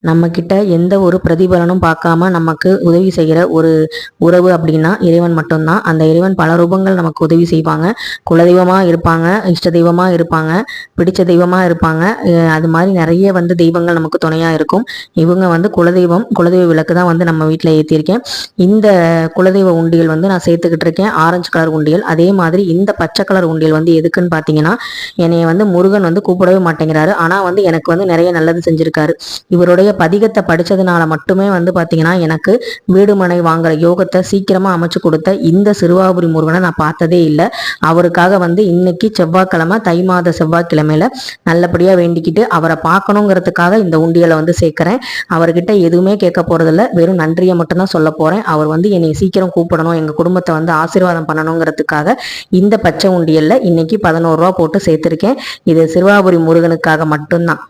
நம்மக்கிட்ட எந்த ஒரு பிரதிபலனும் பார்க்காம நமக்கு உதவி செய்கிற ஒரு உறவு அப்படின்னா இறைவன் மட்டும்தான். அந்த இறைவன் பல ரூபங்கள் நமக்கு உதவி செய்வாங்க. குலதெய்வமாக இருப்பாங்க, இஷ்ட தெய்வமாக இருப்பாங்க, பிடிச்ச தெய்வமாக இருப்பாங்க. அது மாதிரி நிறைய தெய்வங்கள் நமக்கு துணையாக இருக்கும். இவங்க குலதெய்வ விளக்கு தான் நம்ம வீட்டில் ஏற்றிருக்கேன். இந்த குலதெய்வ உண்டியல் நான் சேர்த்துக்கிட்டு இருக்கேன், ஆரஞ்சு கலர் உண்டியல். அதே மாதிரி இந்த பச்சை கலர் உண்டியல் எதுக்குன்னு பார்த்தீங்கன்னா, என்னைய முருகன் கூப்பிடவே மாட்டேங்கிறாரு. ஆனால் எனக்கு நிறைய நல்லது செஞ்சிருக்காரு. இவருடைய பதிகத்தை படிச்சதுனால மட்டுமே பாத்தீங்கன்னா எனக்கு வீடு மனை வாங்குற யோகத்தை சீக்கிரமா அமைச்சு கொடுத்த இந்த சிறுவாபுரி முருகனை நான் பார்த்ததே இல்லை. அவருக்காக இன்னைக்கு செவ்வாய்க்கிழமை, தை மாத செவ்வாய்க்கிழமையில நல்லபடியா வேண்டிக்கிட்டு அவரை பார்க்கணுங்கிறதுக்காக இந்த உண்டியலை சேர்க்கிறேன். அவர்கிட்ட எதுவுமே கேட்க போறதில்ல, வெறும் நன்றியை மட்டும்தான் சொல்ல போறேன். அவர் என்னை சீக்கிரம் கூப்பிடணும், எங்க குடும்பத்தை ஆசீர்வாதம் பண்ணணுங்கிறதுக்காக இந்த பச்சை உண்டியல்ல இன்னைக்கு 11 ரூபா போட்டு சேர்த்திருக்கேன். இது சிறுவாபுரி முருகனுக்காக மட்டும்தான்.